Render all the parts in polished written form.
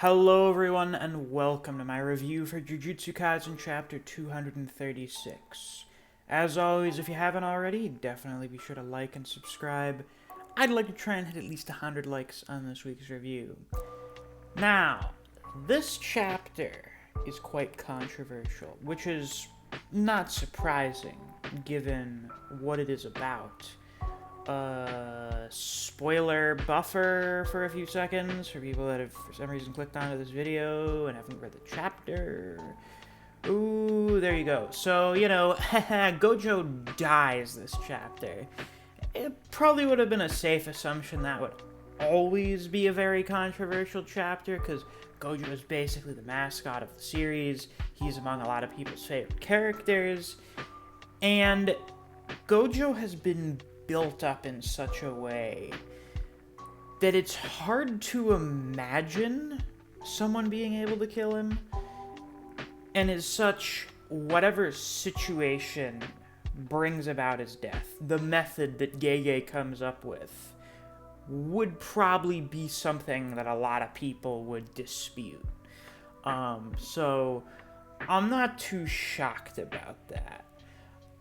Hello everyone, and welcome to my review for Jujutsu Kaisen Chapter 236. As always, if you haven't already, definitely be sure to like and subscribe. I'd like to try and hit at least 100 likes on this week's review. Now, this chapter is quite controversial, which is not surprising, given what it is about. Spoiler buffer for a few seconds for people that have for some reason clicked onto this video and haven't read the chapter. Ooh, there you go. So, Gojo dies this chapter. It probably would have been a safe assumption that would always be a very controversial chapter, because Gojo is basically the mascot of the series. He's among a lot of people's favorite characters. And Gojo has been built up in such a way that it's hard to imagine someone being able to kill him. And as such, whatever situation brings about his death, the method that Gege comes up with would probably be something that a lot of people would dispute. So I'm not too shocked about that.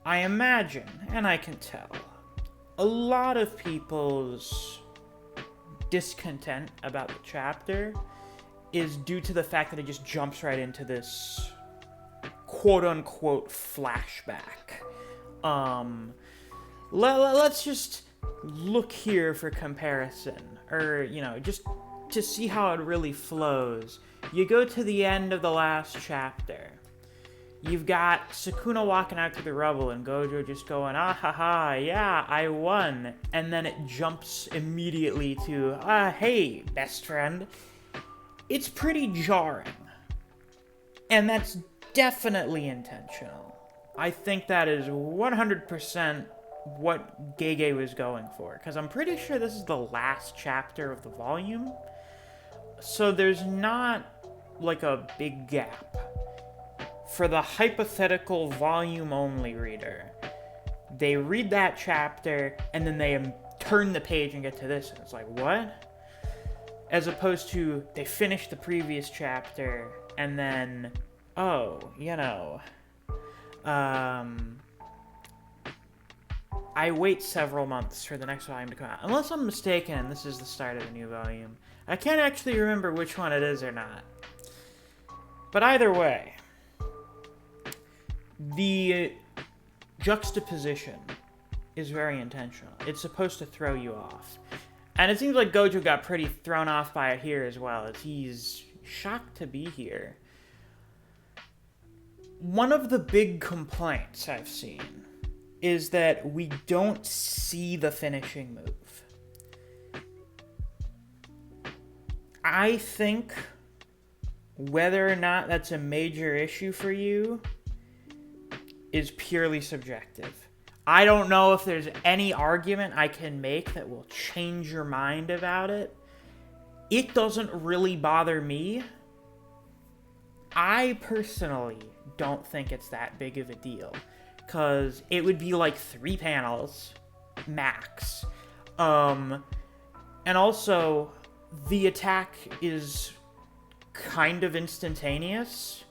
I imagine, and I can tell, a lot of people's discontent about the chapter is due to the fact that it just jumps right into this quote-unquote flashback. Let's just look here for comparison, or, just to see how it really flows. You go to the end of the last chapter. You've got Sukuna walking out through the rubble and Gojo just going, ah ha ha, yeah, I won. And then it jumps immediately to, hey, best friend. It's pretty jarring. And that's definitely intentional. I think that is 100% what Gege was going for, because I'm pretty sure this is the last chapter of the volume. So there's not, like, a big gap. For the hypothetical volume-only reader, they read that chapter, and then they turn the page and get to this, and it's like, what? As opposed to, they finish the previous chapter, and then, I wait several months for the next volume to come out. Unless I'm mistaken, this is the start of a new volume. I can't actually remember which one it is or not. But either way, the juxtaposition is very intentional. It's supposed to throw you off. And it seems like Gojo got pretty thrown off by it here as well, as he's shocked to be here. One of the big complaints I've seen is that we don't see the finishing move. I think whether or not that's a major issue for you is purely subjective. I don't know if there's any argument I can make that will change your mind about it. It doesn't really bother me. I personally don't think it's that big of a deal, because it would be like 3 panels max. And also, the attack is kind of instantaneous.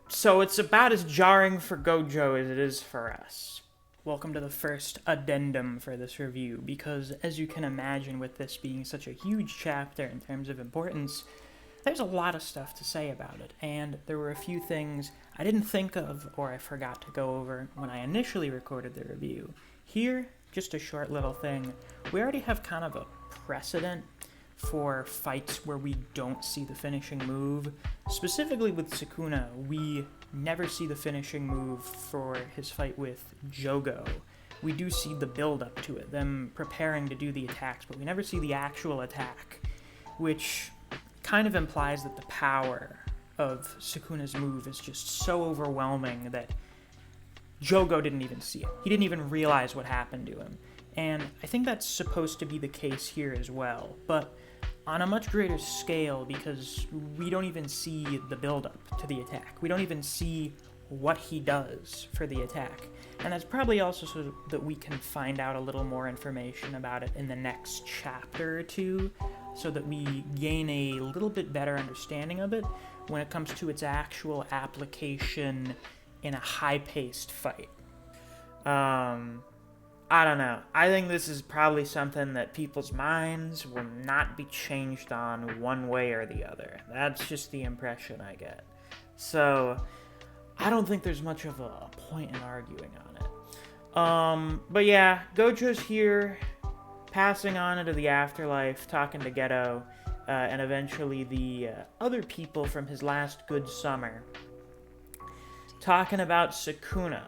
So it's about as jarring for Gojo as it is for us. Welcome to the first addendum for this review, because as you can imagine, with this being such a huge chapter in terms of importance, there's a lot of stuff to say about it, and there were a few things I didn't think of or I forgot to go over when I initially recorded the review. Here, just a short little thing. We already have kind of a precedent for fights where we don't see the finishing move. Specifically with Sukuna, we never see the finishing move for his fight with Jogo. We do see the build-up to it, them preparing to do the attacks, but we never see the actual attack, which kind of implies that the power of Sukuna's move is just so overwhelming that Jogo didn't even see it. He didn't even realize what happened to him. And I think that's supposed to be the case here as well, but on a much greater scale, because we don't even see the build-up to the attack. We don't even see what he does for the attack. And that's probably also so that we can find out a little more information about it in the next chapter or two, so that we gain a little bit better understanding of it when it comes to its actual application in a high-paced fight. I don't know. I think this is probably something that people's minds will not be changed on one way or the other. That's just the impression I get. So, I don't think there's much of a point in arguing on it. But yeah, Gojo's here, passing on into the afterlife, talking to Geto, and eventually the other people from his last good summer, talking about Sukuna.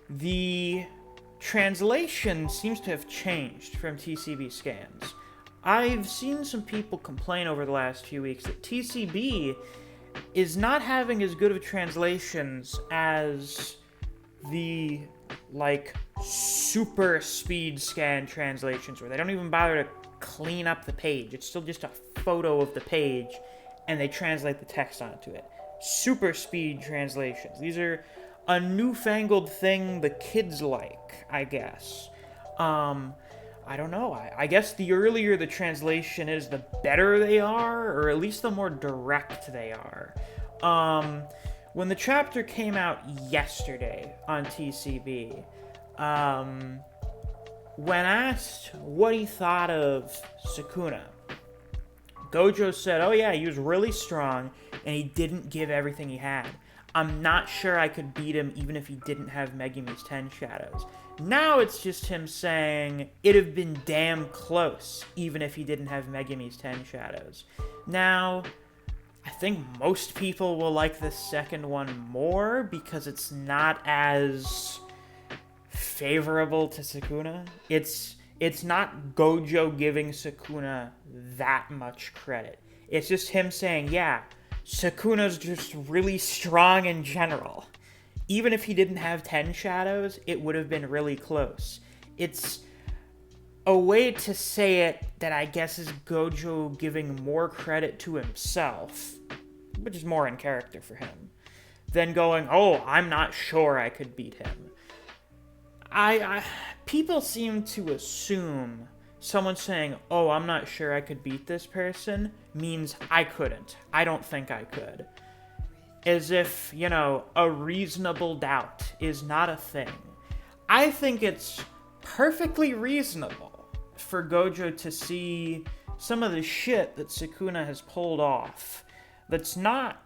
The translation seems to have changed from TCB scans. I've seen some people complain over the last few weeks that TCB is not having as good of translations as the, super speed scan translations, where they don't even bother to clean up the page. It's still just a photo of the page, and they translate the text onto it. Super speed translations. These are a newfangled thing the kids like, I guess. I don't know. I guess the earlier the translation is, the better they are, or at least the more direct they are. When the chapter came out yesterday on TCB, when asked what he thought of Sukuna, Gojo said, oh yeah, he was really strong, and he didn't give everything he had. I'm not sure I could beat him even if he didn't have Megumi's 10 Shadows. Now it's just him saying it'd have been damn close even if he didn't have Megumi's 10 Shadows. Now, I think most people will like the second one more because it's not as favorable to Sukuna. It's not Gojo giving Sukuna that much credit. It's just him saying, yeah, Sukuna's just really strong in general. Even if he didn't have 10 Shadows, it would have been really close. It's a way to say it that I guess is Gojo giving more credit to himself, which is more in character for him, than going, oh, I'm not sure I could beat him. People seem to assume someone saying, oh, I'm not sure I could beat this person, means I couldn't. I don't think I could. As if, a reasonable doubt is not a thing. I think it's perfectly reasonable for Gojo to see some of the shit that Sukuna has pulled off. That's not,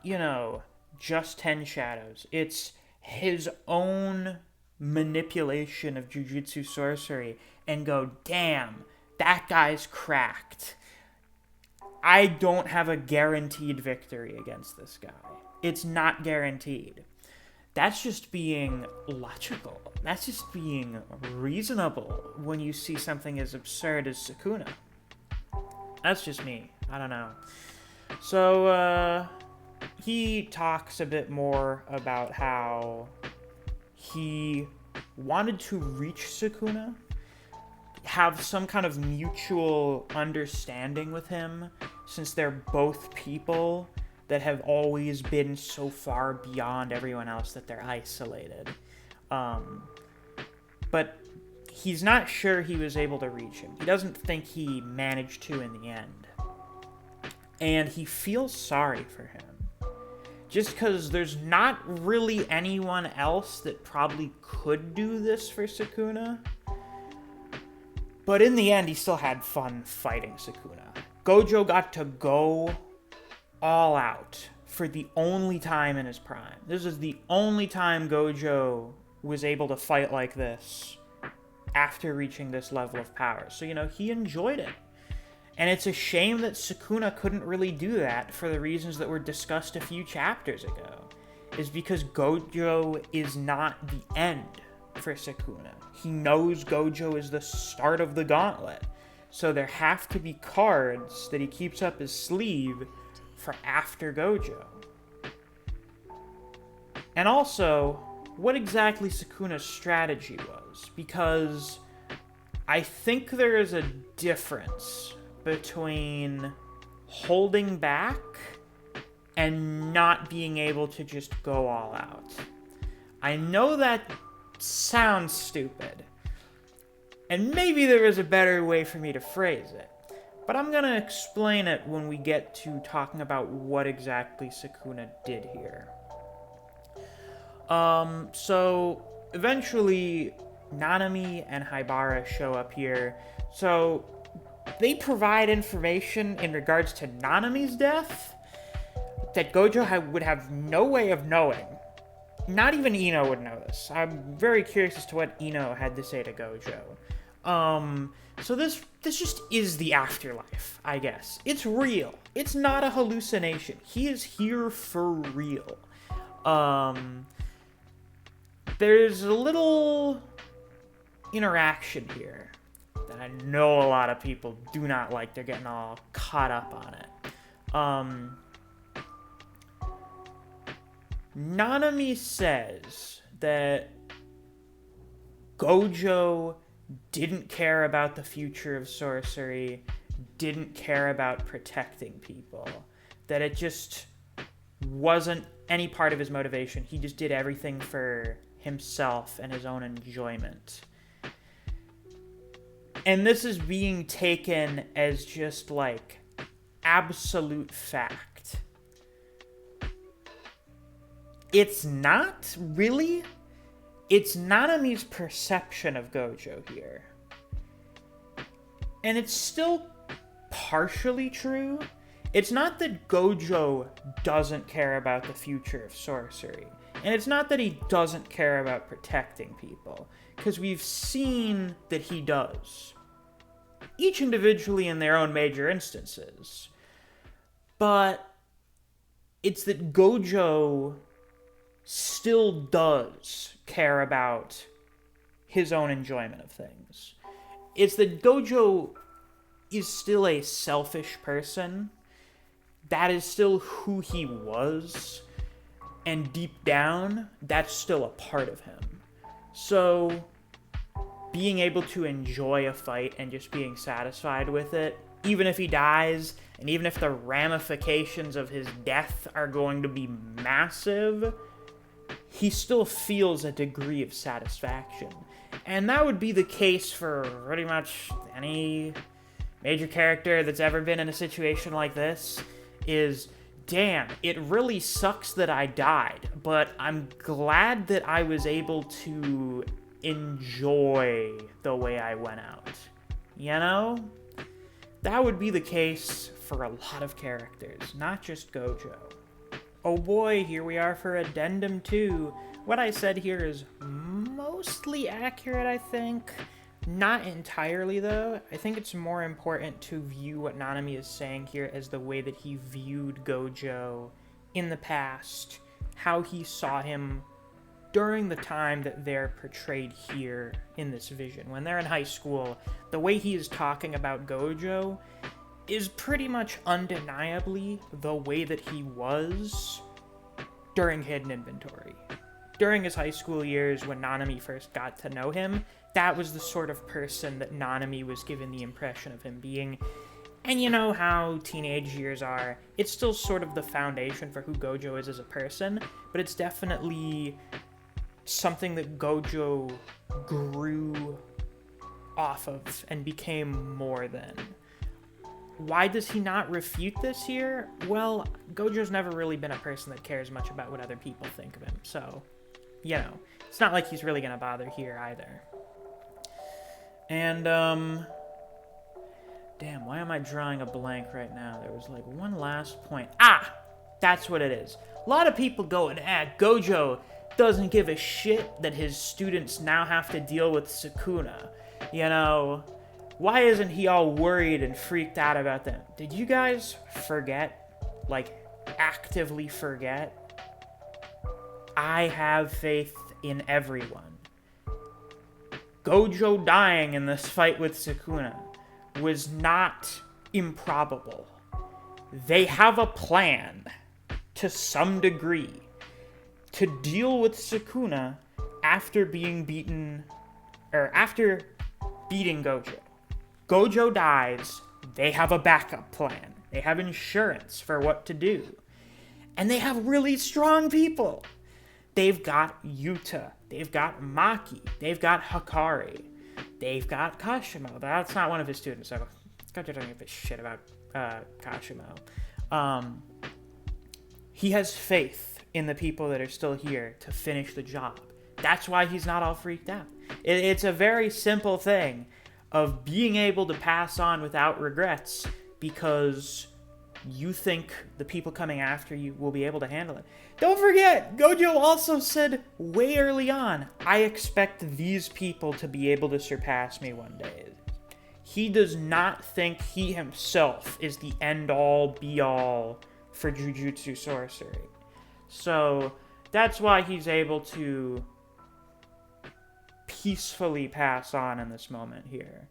just 10 Shadows. It's his own manipulation of Jujutsu sorcery, and go, damn, that guy's cracked. I don't have a guaranteed victory against this guy. It's not guaranteed. That's just being logical. That's just being reasonable when you see something as absurd as Sukuna. That's just me. I don't know. So, he talks a bit more about how he wanted to reach Sukuna, have some kind of mutual understanding with him, since they're both people that have always been so far beyond everyone else that they're isolated. But he's not sure he was able to reach him. He doesn't think he managed to in the end. And he feels sorry for him. Just because there's not really anyone else that probably could do this for Sukuna. But in the end, he still had fun fighting Sukuna. Gojo got to go all out for the only time in his prime. This is the only time Gojo was able to fight like this after reaching this level of power. So, he enjoyed it. And it's a shame that Sukuna couldn't really do that for the reasons that were discussed a few chapters ago. Is because Gojo is not the end for Sukuna. He knows Gojo is the start of the gauntlet. So there have to be cards that he keeps up his sleeve for after Gojo. And also, what exactly Sukuna's strategy was. Because I think there is a difference between holding back and not being able to just go all out. I know that sounds stupid, and maybe there is a better way for me to phrase it, but I'm gonna explain it when we get to talking about what exactly Sukuna did here. So eventually Nanami and Haibara show up here. So they provide information in regards to Nanami's death that Gojo would have no way of knowing. Not even Ino would know this. I'm very curious as to what Ino had to say to Gojo. So this just is the afterlife, I guess. It's real. It's not a hallucination. He is here for real. There's a little interaction here that I know a lot of people do not like. They're getting all caught up on it. Nanami says that Gojo didn't care about the future of sorcery, didn't care about protecting people, that it just wasn't any part of his motivation. He just did everything for himself and his own enjoyment. And this is being taken as just like absolute fact. It's not really. It's Nanami's perception of Gojo here. And it's still partially true. It's not that Gojo doesn't care about the future of sorcery. And it's not that he doesn't care about protecting people. Because we've seen that he does. Each individually in their own major instances. But it's that Gojo still does care about his own enjoyment of things. It's that Gojo is still a selfish person. That is still who he was. And deep down, that's still a part of him. So, being able to enjoy a fight and just being satisfied with it, even if he dies, and even if the ramifications of his death are going to be massive, he still feels a degree of satisfaction. And that would be the case for pretty much any major character that's ever been in a situation like this, is, damn, it really sucks that I died, but I'm glad that I was able to enjoy the way I went out. You know? That would be the case for a lot of characters, not just Gojo. Oh boy, here we are for Addendum 2. What I said here is mostly accurate, I think. Not entirely, though. I think it's more important to view what Nanami is saying here as the way that he viewed Gojo in the past, how he saw him during the time that they're portrayed here in this vision. When they're in high school, the way he is talking about Gojo is pretty much undeniably the way that he was during Hidden Inventory. During his high school years, when Nanami first got to know him, that was the sort of person that Nanami was given the impression of him being. And you know how teenage years are. It's still sort of the foundation for who Gojo is as a person, but it's definitely something that Gojo grew off of and became more than. Why does he not refute this here? Well, Gojo's never really been a person that cares much about what other people think of him, so, you know, it's not like he's really gonna bother here either. And, damn, why am I drawing a blank right now? There was, like, one last point. Ah! That's what it is. A lot of people going, Gojo doesn't give a shit that his students now have to deal with Sukuna. You know, why isn't he all worried and freaked out about them? Did you guys forget? Like, actively forget? I have faith in everyone. Gojo dying in this fight with Sukuna was not improbable. They have a plan, to some degree, to deal with Sukuna after being beaten, or after beating Gojo. Gojo dies, they have a backup plan. They have insurance for what to do. And they have really strong people. They've got Yuta. They've got Maki. They've got Hikari. They've got Kashimo. That's not one of his students, so Gojo doesn't give a shit about Kashimo. He has faith in the people that are still here to finish the job. That's why he's not all freaked out. It's a very simple thing of being able to pass on without regrets because you think the people coming after you will be able to handle it. Don't forget, Gojo also said way early on, I expect these people to be able to surpass me one day. He does not think he himself is the end-all, be-all for Jujutsu sorcery. So that's why he's able to peacefully pass on in this moment here.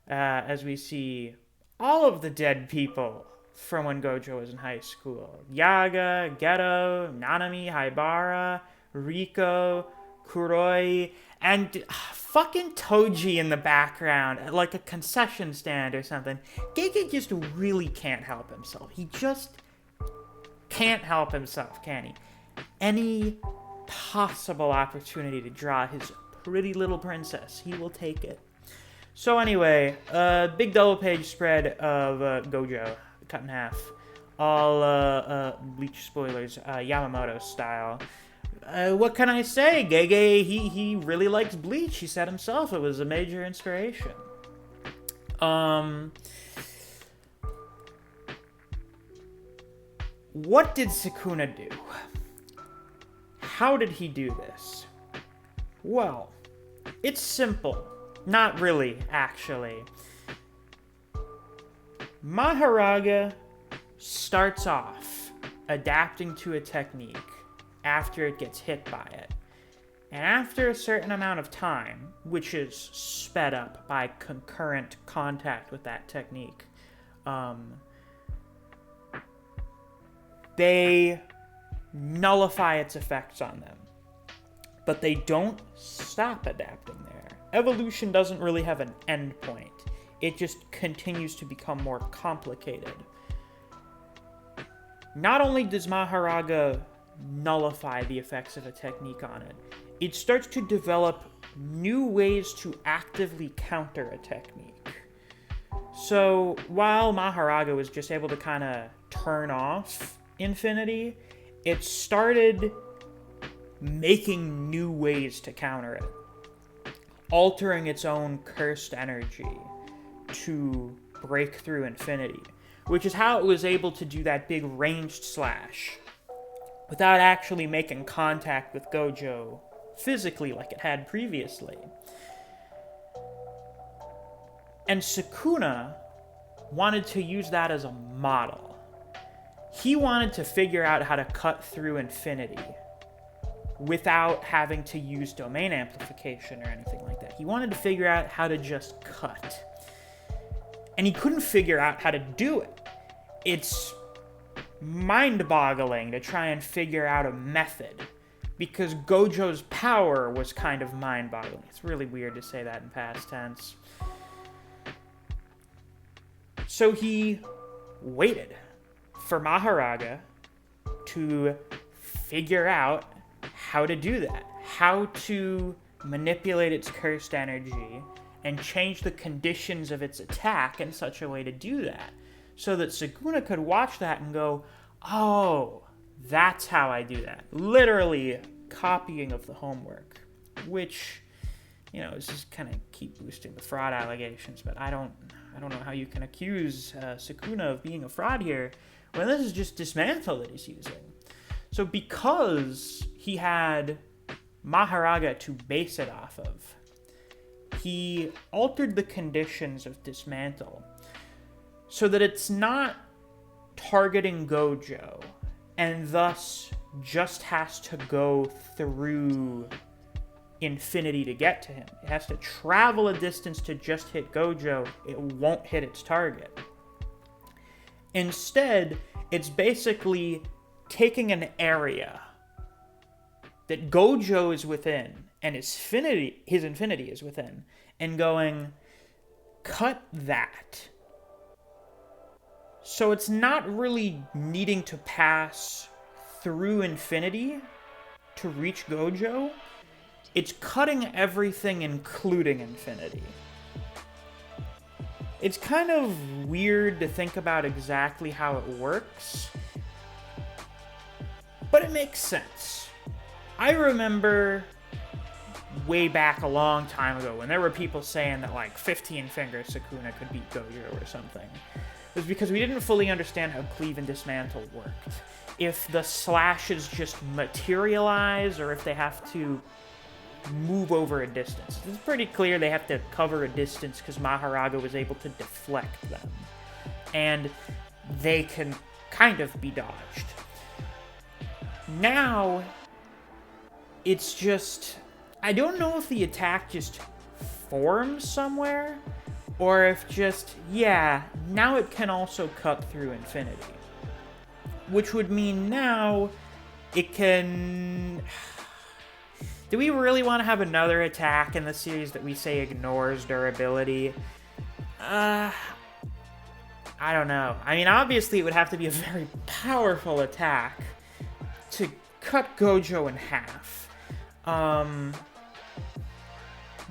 As we see all of the dead people from when Gojo was in high school. Yaga, Geto, Nanami, Haibara, Riko, Kuroi, and fucking Toji in the background at like a concession stand or something. Gege just really can't help himself. He just can't help himself, can he? Any possible opportunity to draw his pretty little princess, he will take it. So anyway, big double page spread of Gojo, cut in half. All Bleach spoilers, Yamamoto style. What can I say? Gege, he really likes Bleach. He said himself it was a major inspiration. What did Sukuna do? How did he do this? Well, it's simple. Not really, actually. Maharaga starts off adapting to a technique after it gets hit by it. And after a certain amount of time, which is sped up by concurrent contact with that technique, they nullify its effects on them. But they don't stop adapting there. Evolution doesn't really have an end point. It just continues to become more complicated. Not only does Maharaga nullify the effects of a technique on it, it starts to develop new ways to actively counter a technique. So while Maharaga was just able to kind of turn off Infinity, it started making new ways to counter it, altering its own cursed energy to break through Infinity, which is how it was able to do that big ranged slash without actually making contact with Gojo physically like it had previously. And Sukuna wanted to use that as a model. He wanted to figure out how to cut through Infinity without having to use domain amplification or anything like that. He wanted to figure out how to just cut. And he couldn't figure out how to do it. It's mind-boggling to try and figure out a method, because Gojo's power was kind of mind-boggling. It's really weird to say that in past tense. So he waited for Maharaga to figure out how to do that, how to manipulate its cursed energy and change the conditions of its attack in such a way to do that, so that Sukuna could watch that and go, oh, that's how I do that. Literally copying of the homework, which, you know, is just kind of keep boosting the fraud allegations, but I don't know how you can accuse Sukuna of being a fraud here when this is just Dismantle that he's using. So because he had Maharaga to base it off of, he altered the conditions of Dismantle so that it's not targeting Gojo and thus just has to go through Infinity to get to him. It has to travel a distance to just hit Gojo. It won't hit its target. Instead, it's basically taking an area that Gojo is within and his infinity is within, and going, cut that. So it's not really needing to pass through Infinity to reach Gojo, it's cutting everything, including infinity. It's kind of weird to think about exactly how it works, but it makes sense. I remember way back a long time ago when there were people saying that like 15 fingers Sukuna could beat Gojo or something. It was because we didn't fully understand how cleave and dismantle worked. If the slashes just materialize or if they have to move over a distance. It's pretty clear they have to cover a distance because Maharaga was able to deflect them. And they can kind of be dodged. Now, it's just... I don't know if the attack just forms somewhere, or if just, yeah, now it can also cut through infinity. Which would mean now it can... Do we really want to have another attack in the series that we say ignores durability? I don't know. I mean, obviously it would have to be a very powerful attack to cut Gojo in half.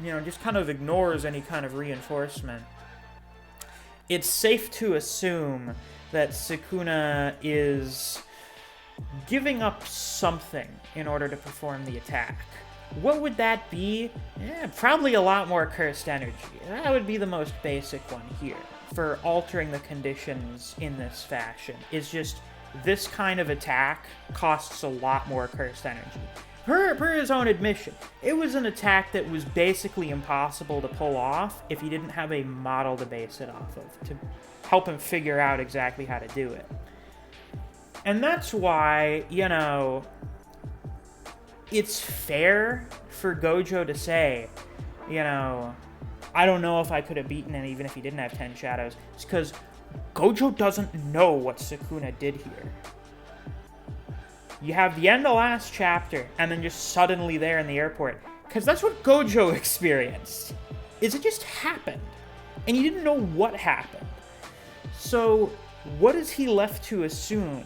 You know, just kind of ignores any kind of reinforcement. It's safe to assume that Sukuna is giving up something in order to perform the attack. What would that be? Probably a lot more cursed energy. That would be the most basic one here for altering the conditions in this fashion. Is just this kind of attack costs a lot more cursed energy. Per his own admission, it was an attack that was basically impossible to pull off if he didn't have a model to base it off of, to help him figure out exactly how to do it. And that's why, you know, it's fair for Gojo to say, you know, I don't know if I could have beaten him even if he didn't have 10 shadows. It's because Gojo doesn't know what Sukuna did here. You have the end of last chapter, and then just suddenly there in the airport. Because that's what Gojo experienced. Is it just happened. And you didn't know what happened. So, what is he left to assume?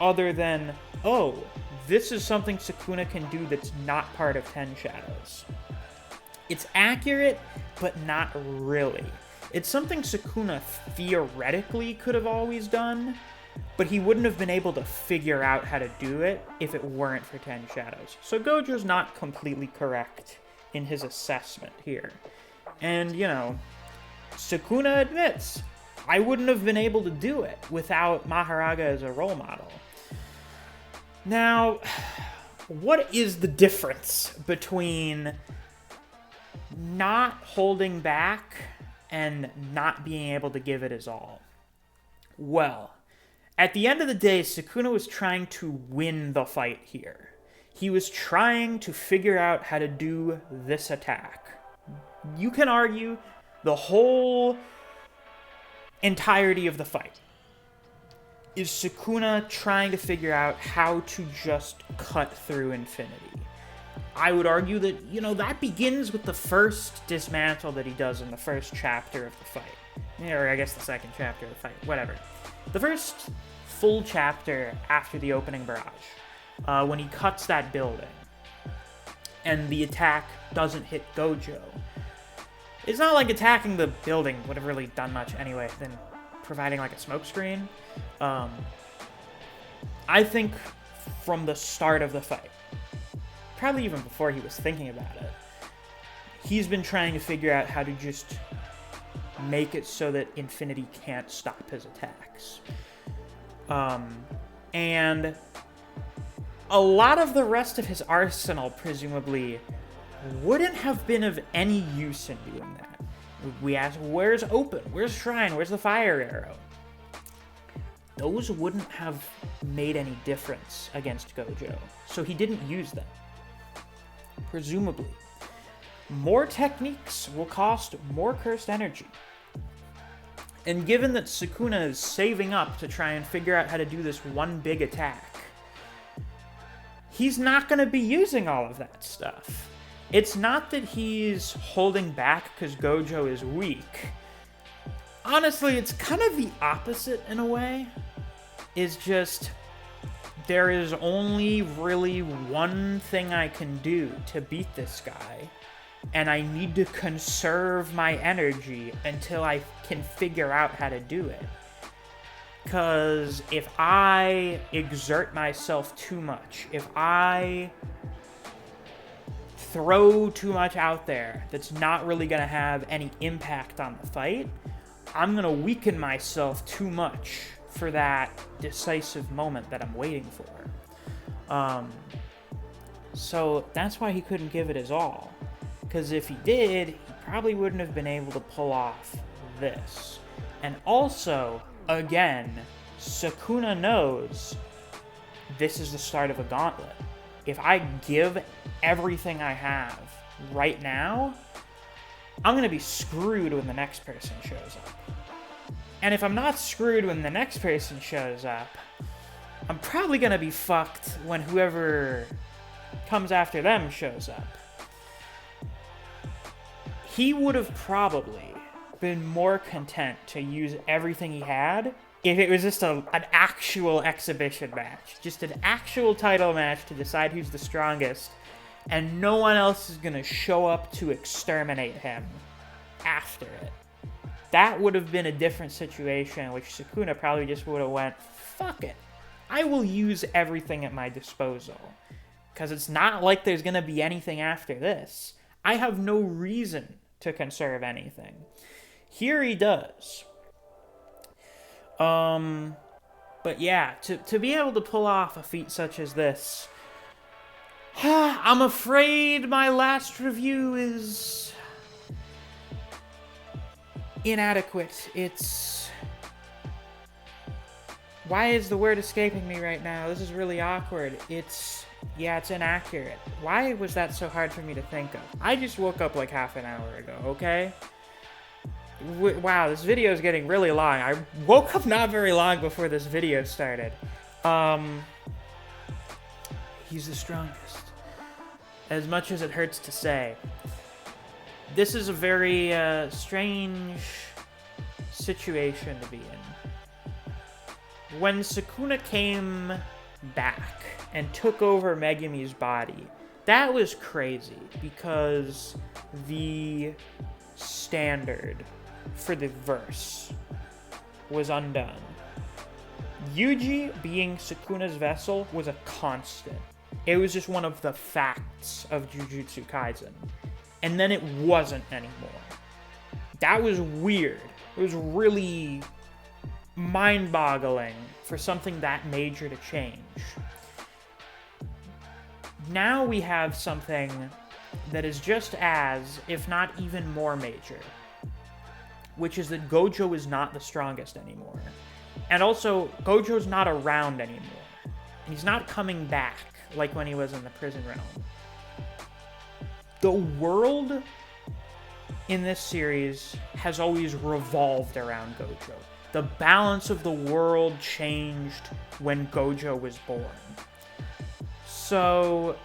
Other than, oh, this is something Sukuna can do that's not part of 10 Shadows. It's accurate, but not really. It's something Sukuna theoretically could have always done, but he wouldn't have been able to figure out how to do it if it weren't for 10 Shadows. So Gojo's not completely correct in his assessment here. And, you know, Sukuna admits, I wouldn't have been able to do it without Maharaga as a role model. Now, what is the difference between not holding back and not being able to give it his all? Well, at the end of the day, Sukuna was trying to win the fight here. He was trying to figure out how to do this attack. You can argue the whole entirety of the fight is Sukuna trying to figure out how to just cut through infinity. I would argue that, you know, that begins with the first dismantle that he does in the first chapter of the fight. Or I guess the second chapter of the fight, whatever. The first full chapter after the opening barrage, when he cuts that building, and the attack doesn't hit Gojo. It's not like attacking the building would have really done much anyway than providing like a smokescreen. I think from the start of the fight, probably even before he was thinking about it, he's been trying to figure out how to just make it so that infinity can't stop his attacks. And a lot of the rest of his arsenal, presumably, wouldn't have been of any use in doing that. We ask, where's Open? Where's Shrine? Where's the Fire Arrow? Those wouldn't have made any difference against Gojo, so he didn't use them. Presumably. More techniques will cost more cursed energy. And given that Sukuna is saving up to try and figure out how to do this one big attack, he's not going to be using all of that stuff. It's not that he's holding back because Gojo is weak. Honestly, it's kind of the opposite in a way. Is just there is only really one thing I can do to beat this guy, and I need to conserve my energy until I can figure out how to do it. Because if I exert myself too much, if I throw too much out there that's not really going to have any impact on the fight, I'm going to weaken myself too much for that decisive moment that I'm waiting for. So that's why he couldn't give it his all. Because if he did, he probably wouldn't have been able to pull off this. And also, again, Sukuna knows this is the start of a gauntlet. If I give everything I have right now, I'm going to be screwed when the next person shows up. And if I'm not screwed when the next person shows up, I'm probably going to be fucked when whoever comes after them shows up. He would have probably been more content to use everything he had if it was just an actual exhibition match. Just an actual title match to decide who's the strongest, and no one else is going to show up to exterminate him after it. That would have been a different situation, which Sukuna probably just would have went, fuck it. I will use everything at my disposal. Because it's not like there's going to be anything after this. I have no reason to conserve anything. Here he does. But yeah, to be able to pull off a feat such as this, I'm afraid my last review is inadequate. It's... Why is the word escaping me right now? This is really awkward. It's inaccurate. Why was that so hard for me to think of? I just woke up like half an hour ago, okay? Wow, this video is getting really long. I woke up not very long before this video started. He's the strongest. As much as it hurts to say. This is a very strange situation to be in. When Sukuna came back and took over Megumi's body, that was crazy because the standard for the verse was undone. Yuji being Sukuna's vessel was a constant. It was just one of the facts of Jujutsu Kaisen. And then it wasn't anymore. That was weird. It was really mind-boggling for something that major to change. Now we have something that is just as, if not even more major, which is that Gojo is not the strongest anymore. And also, Gojo's not around anymore. And he's not coming back like when he was in the prison realm. The world in this series has always revolved around Gojo. The balance of the world changed when Gojo was born. So,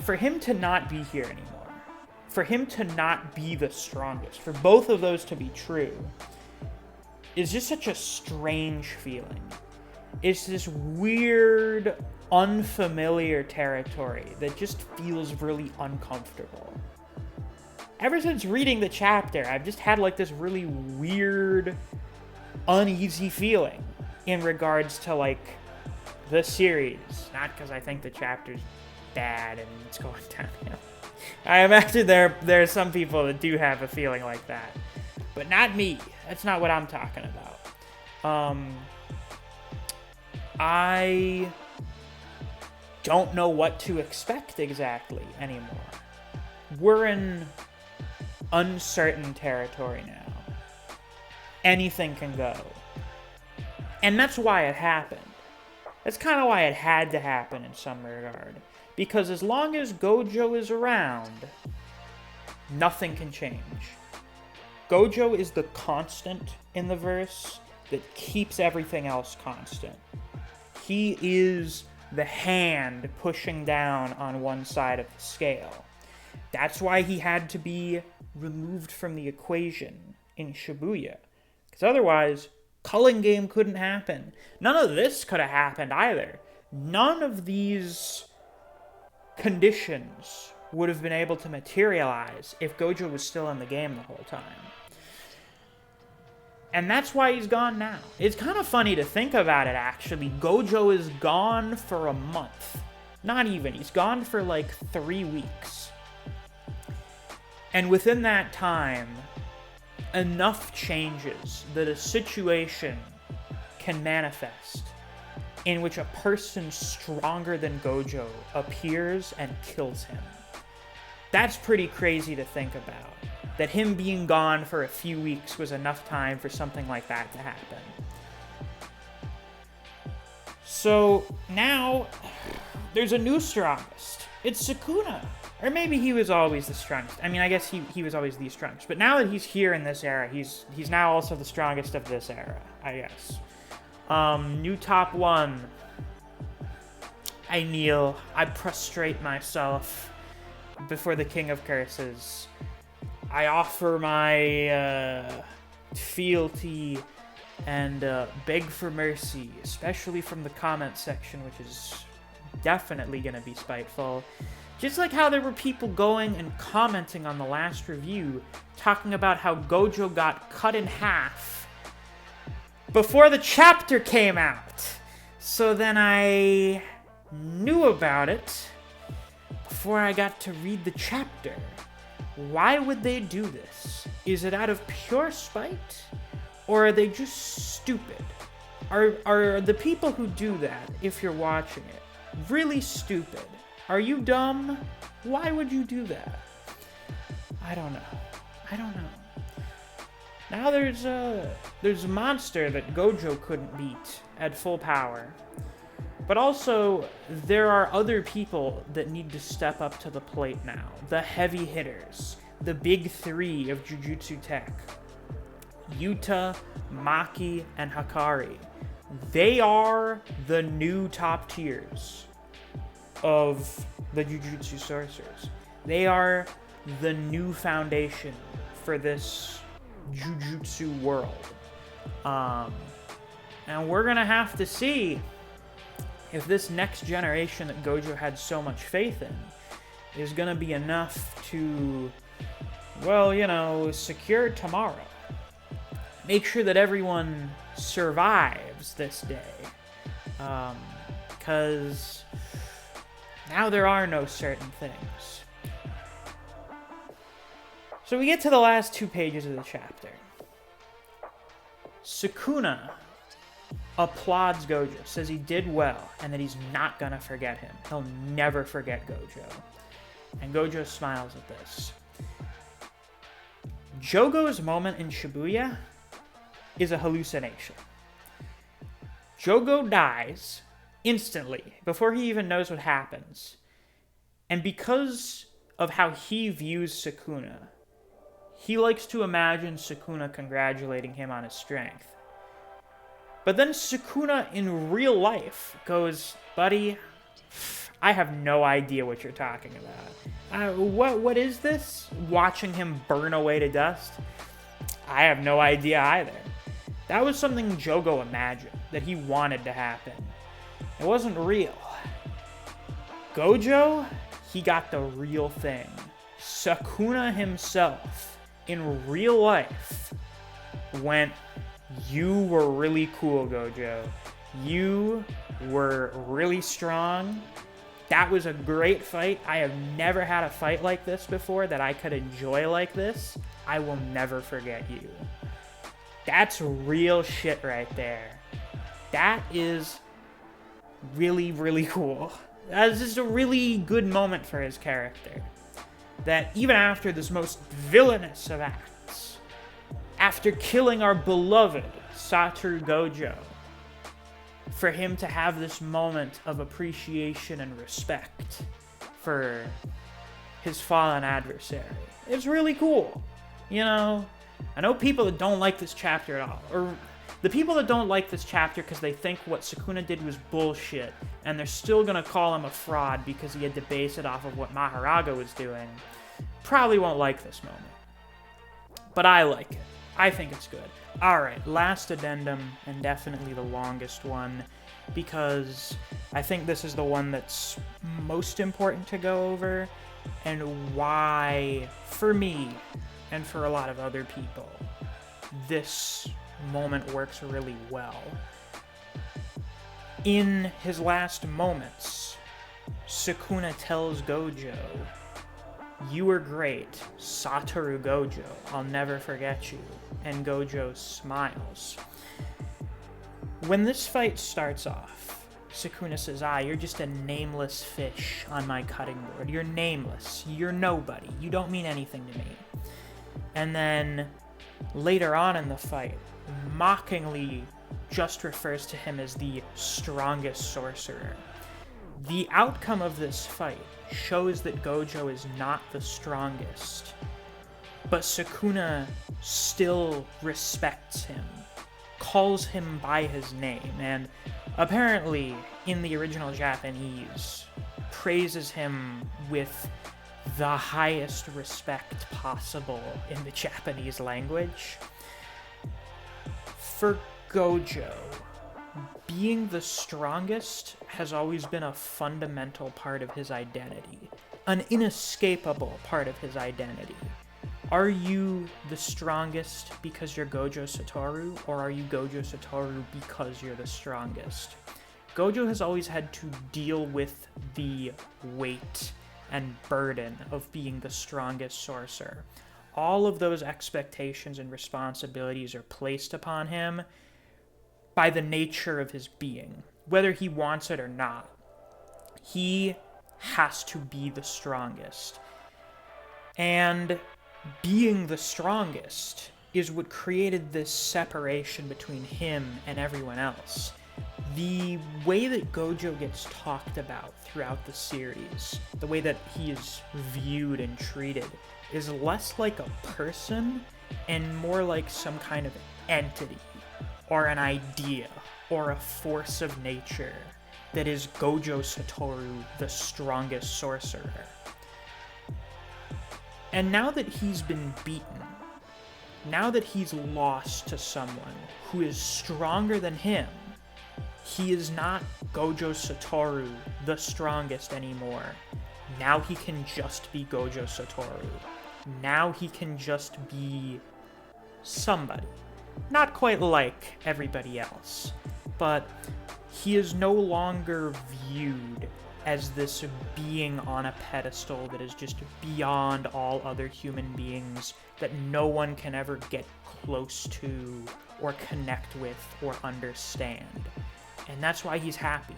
for him to not be here anymore, for him to not be the strongest, for both of those to be true, is just such a strange feeling. It's this weird, unfamiliar territory that just feels really uncomfortable. Ever since reading the chapter, I've just had like this really weird, uneasy feeling in regards to like the series. Not because I think the chapter's bad and it's going downhill. I imagine there are some people that do have a feeling like that. But not me. That's not what I'm talking about. I don't know what to expect exactly anymore. We're in uncertain territory now. Anything can go. And that's why it happened. That's kind of why it had to happen in some regard. Because as long as Gojo is around, nothing can change. Gojo is the constant in the verse that keeps everything else constant. He is the hand pushing down on one side of the scale. That's why he had to be removed from the equation in Shibuya. Because otherwise, Culling game couldn't happen. None of this could have happened either. None of these conditions would have been able to materialize if Gojo was still in the game the whole time. And that's why he's gone now. It's kind of funny to think about it, actually. Gojo is gone for a month. Not even. He's gone for like 3 weeks. And within that time, enough changes that a situation can manifest in which a person stronger than Gojo appears and kills him. That's pretty crazy to think about. That him being gone for a few weeks was enough time for something like that to happen. So now there's a new strongest. It's Sukuna. Or maybe he was always the strongest. I mean, I guess he was always the strongest. But now that he's here in this era, he's now also the strongest of this era, I guess. New top 1. I kneel. I prostrate myself before the King of Curses. I offer my fealty and beg for mercy, especially from the comment section, which is definitely going to be spiteful. Just like how there were people going and commenting on the last review, talking about how Gojo got cut in half before the chapter came out. So then I knew about it before I got to read the chapter. Why would they do this? Is it out of pure spite? Or are they just stupid? Are the people who do that, if you're watching it, really stupid? Are you dumb? Why would you do that? I don't know. Now there's a monster that Gojo couldn't beat at full power. But also, there are other people that need to step up to the plate now. The heavy hitters. The big 3 of Jujutsu Tech. Yuta, Maki, and Hakari. They are the new top tiers of the Jujutsu sorcerers. They are the new foundation for this Jujutsu world. And we're gonna have to see if this next generation that Gojo had so much faith in is gonna be enough to, well, you know, secure tomorrow. Make sure that everyone survives this day. Because now there are no certain things. So we get to the last 2 pages of the chapter. Sukuna applauds Gojo, says he did well, and that he's not gonna forget him. He'll never forget Gojo. And Gojo smiles at this. Jogo's moment in Shibuya is a hallucination. Jogo dies instantly, before he even knows what happens. And because of how he views Sukuna, he likes to imagine Sukuna congratulating him on his strength. But then Sukuna in real life goes, buddy, I have no idea what you're talking about. What is this? Watching him burn away to dust? I have no idea either. That was something Jogo imagined, that he wanted to happen. It wasn't real. Gojo, he got the real thing. Sukuna himself, in real life, went, you were really cool, Gojo. You were really strong. That was a great fight. I have never had a fight like this before that I could enjoy like this. I will never forget you. That's real shit right there. That is really, really cool. That's just a really good moment for his character. That even after this most villainous of acts, after killing our beloved Satoru Gojo, for him to have this moment of appreciation and respect for his fallen adversary. It's really cool. You know, I know people that don't like this chapter at all, or the people that don't like this chapter because they think what Sukuna did was bullshit, and they're still gonna call him a fraud because he had to base it off of what Mahoraga was doing, probably won't like this moment. But I like it. I think it's good. Alright, last addendum, and definitely the longest one, because I think this is the one that's most important to go over, and why, for me, and for a lot of other people, this moment works really well. In his last moments, Sukuna tells Gojo, "You were great, Satoru Gojo, I'll never forget you," and Gojo smiles. When this fight starts off, Sukuna says, "You're just a nameless fish on my cutting board. You're nameless. You're nobody. You don't mean anything to me." And then, later on in the fight, mockingly just refers to him as the strongest sorcerer. The outcome of this fight shows that Gojo is not the strongest, but Sukuna still respects him, calls him by his name, and apparently, in the original Japanese, praises him with the highest respect possible in the Japanese language. For Gojo, being the strongest has always been a fundamental part of his identity, an inescapable part of his identity. Are you the strongest because you're Gojo Satoru, or are you Gojo Satoru because you're the strongest? Gojo has always had to deal with the weight and burden of being the strongest sorcerer. All of those expectations and responsibilities are placed upon him by the nature of his being. Whether he wants it or not, he has to be the strongest. And being the strongest is what created this separation between him and everyone else. The way that Gojo gets talked about throughout the series, the way that he is viewed and treated, is less like a person and more like some kind of entity, or an idea, or a force of nature that is Gojo Satoru, the strongest sorcerer. And now that he's been beaten, now that he's lost to someone who is stronger than him, he is not Gojo Satoru, the strongest anymore. Now he can just be Gojo Satoru. Now he can just be somebody. Not quite like everybody else, but he is no longer viewed as this being on a pedestal that is just beyond all other human beings, that no one can ever get close to or connect with or understand. And that's why he's happy,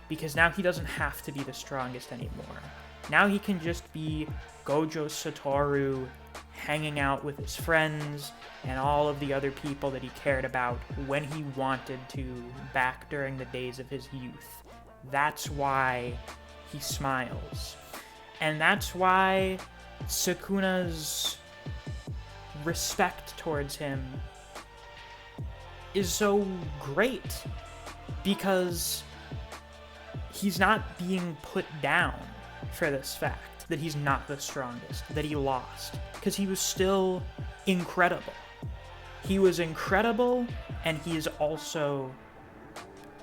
because now he doesn't have to be the strongest anymore. Now he can just be Gojo Satoru, hanging out with his friends and all of the other people that he cared about when he wanted to, back during the days of his youth. That's why he smiles. And that's why Sukuna's respect towards him is so great, because he's not being put down for this fact that he's not the strongest, that he lost, because he was still incredible. He was incredible, and he is also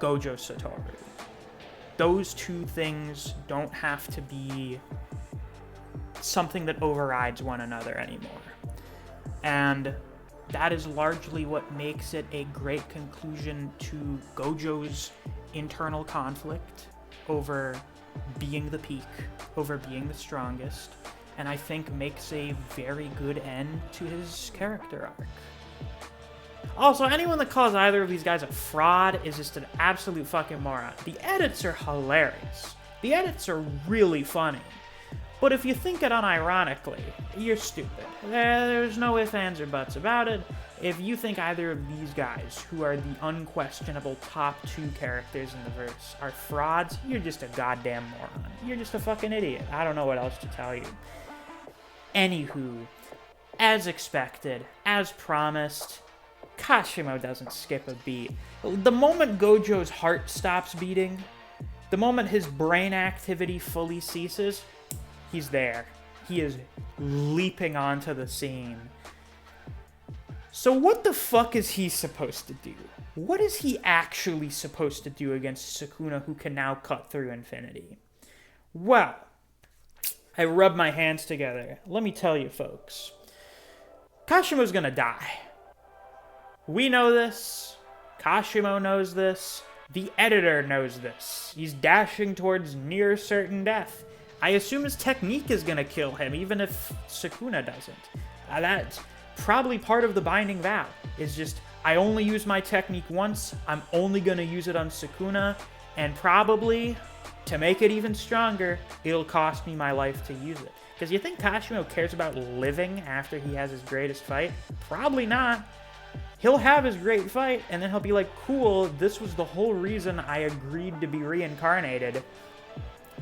Gojo Satoru. Those two things don't have to be something that overrides one another anymore. And that is largely what makes it a great conclusion to Gojo's internal conflict over being the peak, over being the strongest, and I think makes a very good end to his character arc. Also, anyone that calls either of these guys a fraud is just an absolute fucking moron. The edits are hilarious. The edits are really funny. But if you think it unironically, you're stupid. There's no ifs, ands, or buts about it. If you think either of these guys, who are the unquestionable top two characters in the verse, are frauds, you're just a goddamn moron. You're just a fucking idiot. I don't know what else to tell you. Anywho, as expected, as promised, Kashimo doesn't skip a beat. The moment Gojo's heart stops beating, the moment his brain activity fully ceases, he's there. He is leaping onto the scene. So what the fuck is he supposed to do? What is he actually supposed to do against Sukuna, who can now cut through infinity? Well, I rub my hands together. Let me tell you, folks. Kashima's gonna die. We know this. Kashimo knows this. The editor knows this. He's dashing towards near certain death. I assume his technique is gonna kill him, even if Sukuna doesn't. That's probably part of the binding vow. Is just, I only use my technique once. I'm only gonna use it on Sukuna. And probably, to make it even stronger, it'll cost me my life to use it. Because you think Kashimo cares about living after he has his greatest fight? Probably not. He'll have his great fight, and then he'll be like, cool, this was the whole reason I agreed to be reincarnated.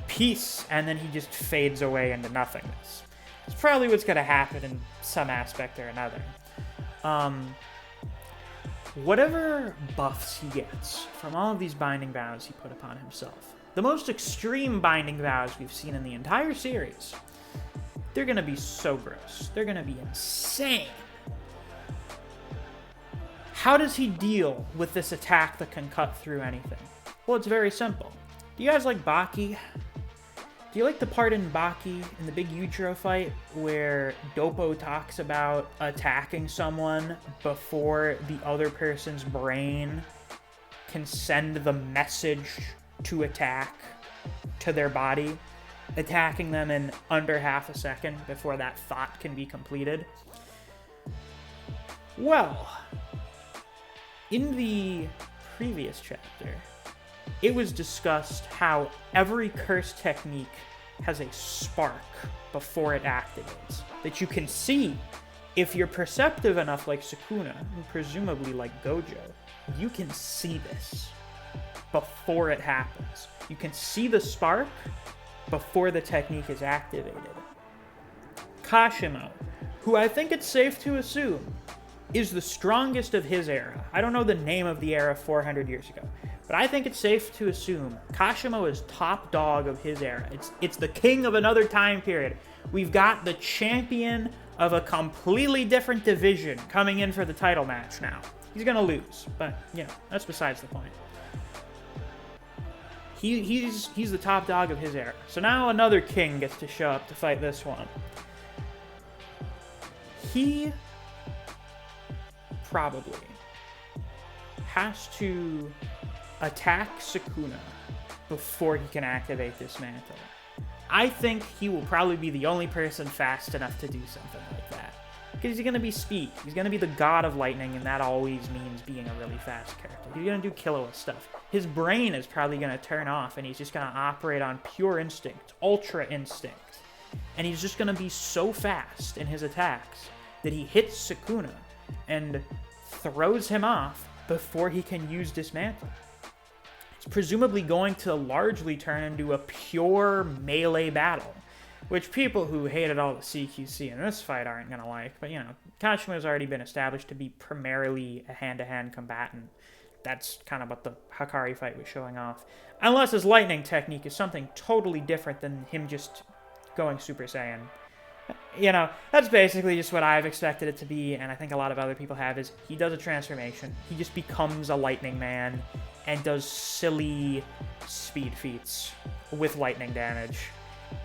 Peace. And then he just fades away into nothingness. It's probably what's going to happen in some aspect or another. Whatever buffs he gets from all of these binding vows he put upon himself, the most extreme binding vows we've seen in the entire series, they're going to be so gross. They're going to be insane. How does he deal with this attack that can cut through anything? Well, it's very simple. Do you guys like Baki? Do you like the part in Baki, in the big Yujiro fight, where Doppo talks about attacking someone before the other person's brain can send the message to attack to their body, attacking them in under half a second before that thought can be completed? Well, in the previous chapter, it was discussed how every curse technique has a spark before it activates that you can see. If you're perceptive enough like Sukuna, and presumably like Gojo, you can see this before it happens. You can see the spark before the technique is activated. Kashimo, who I think it's safe to assume is the strongest of his era. I don't know the name of the era 400 years ago, but I think it's safe to assume Kashimo is top dog of his era. It's the king of another time period. We've got the champion of a completely different division coming in for the title match now. He's gonna lose, but you know, that's besides the point. He's the top dog of his era. So now another king gets to show up to fight this one. He probably has to attack Sukuna before he can activate this mantle. I think he will probably be the only person fast enough to do something like that. Because he's going to be speed. He's going to be the god of lightning, and that always means being a really fast character. He's going to do Killua stuff. His brain is probably going to turn off, and he's just going to operate on pure instinct, ultra instinct. And he's just going to be so fast in his attacks that he hits Sukuna and throws him off before he can use Dismantle. It's presumably going to largely turn into a pure melee battle, which people who hated all the CQC in this fight aren't going to like. But, you know, Kashima's already been established to be primarily a hand-to-hand combatant. That's kind of what the Hakari fight was showing off. Unless his lightning technique is something totally different than him just going Super Saiyan. You know, that's basically just what I've expected it to be, and I think a lot of other people have, is he does a transformation. He just becomes a lightning man and does silly speed feats with lightning damage.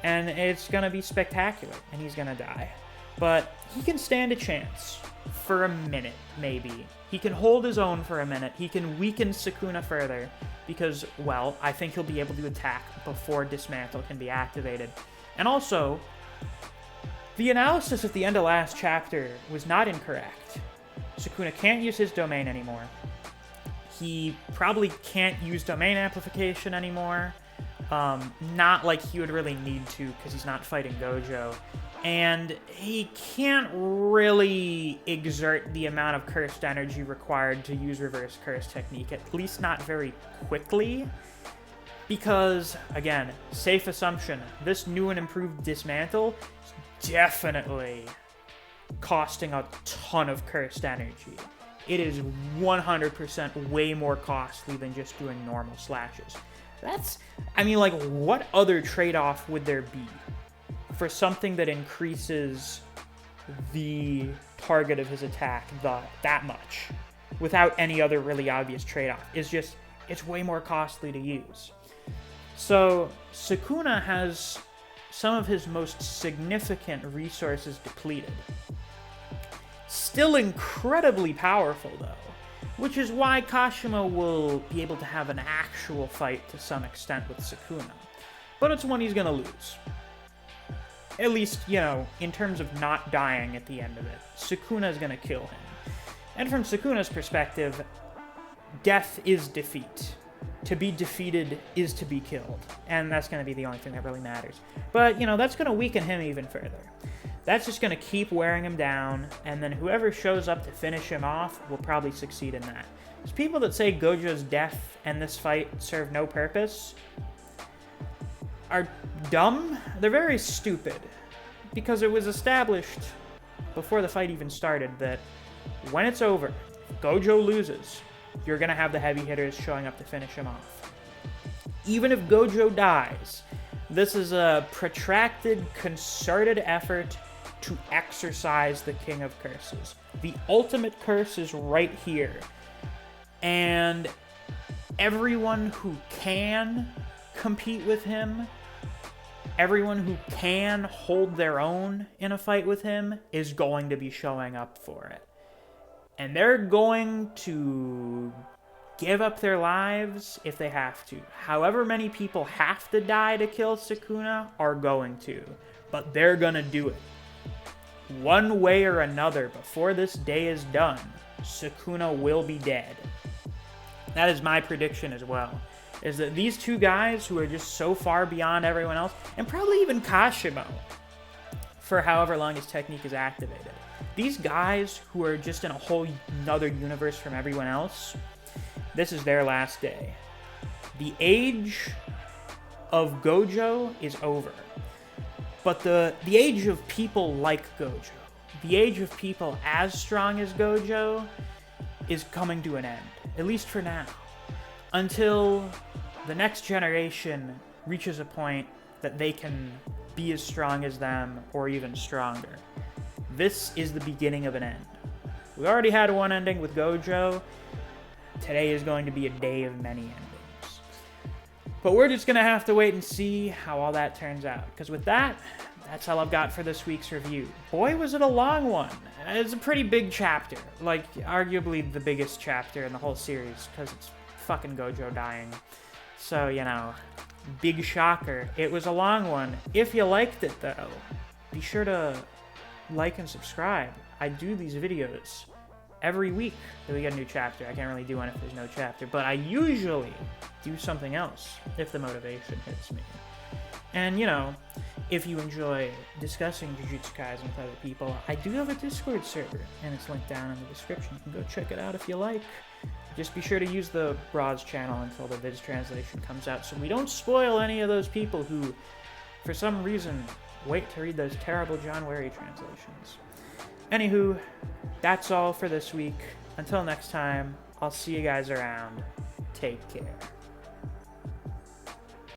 And it's going to be spectacular, and he's going to die. But he can stand a chance for a minute, maybe. He can hold his own for a minute. He can weaken Sukuna further because, well, I think he'll be able to attack before Dismantle can be activated. And also, the analysis at the end of last chapter was not incorrect. Sukuna can't use his domain anymore. He probably can't use domain amplification anymore. Not like he would really need to because he's not fighting Gojo. And he can't really exert the amount of cursed energy required to use reverse curse technique, at least not very quickly. Because, again, safe assumption, this new and improved Dismantle is definitely costing a ton of cursed energy. It is 100% way more costly than just doing normal slashes. That's, I mean, like, what other trade-off would there be for something that increases the target of his attack that much without any other really obvious trade-off. It's way more costly to use. So Sukuna has some of his most significant resources depleted. Still incredibly powerful, though, which is why Kashima will be able to have an actual fight to some extent with Sukuna. But it's one he's going to lose. At least, in terms of not dying at the end of it. Sukuna is going to kill him. And from Sukuna's perspective, death is defeat. To be defeated is to be killed. And that's going to be the only thing that really matters. But, that's going to weaken him even further. That's just going to keep wearing him down, and then whoever shows up to finish him off will probably succeed in that. There's people that say Gojo's death and this fight serve no purpose are dumb. They're very stupid, because it was established before the fight even started that when it's over, if Gojo loses, you're going to have the heavy hitters showing up to finish him off. Even if Gojo dies, this is a protracted, concerted effort to exorcise the King of Curses. The ultimate curse is right here. And everyone who can compete with him, everyone who can hold their own in a fight with him, is going to be showing up for it. And they're going to give up their lives if they have to. However many people have to die to kill Sukuna are going to. But they're gonna do it. One way or another, before this day is done, Sukuna will be dead. That is my prediction as well. Is that these two guys who are just so far beyond everyone else, and probably even Kashimo, for however long his technique is activated. These guys who are just in a whole another universe from everyone else, this is their last day. The age of Gojo is over. But the age of people like Gojo, the age of people as strong as Gojo, is coming to an end. At least for now. Until the next generation reaches a point that they can be as strong as them or even stronger. This is the beginning of an end. We already had one ending with Gojo. Today is going to be a day of many endings. But we're just going to have to wait and see how all that turns out. Because with that, that's all I've got for this week's review. Boy, was it a long one. It's a pretty big chapter. Like, arguably the biggest chapter in the whole series. Because it's fucking Gojo dying. So, big shocker. It was a long one. If you liked it, though, be sure to like and subscribe. I do these videos every week that we get a new chapter. I can't really do one if there's no chapter, but I usually do something else if the motivation hits me. And, if you enjoy discussing Jujutsu Kaisen with other people, I do have a Discord server, and it's linked down in the description. You can go check it out if you like. Just be sure to use the Bros channel until the Viz translation comes out, so we don't spoil any of those people who, for some reason, wait to read those terrible John Wary translations. Anywho, that's all for this week. Until next time, I'll see you guys around. Take care.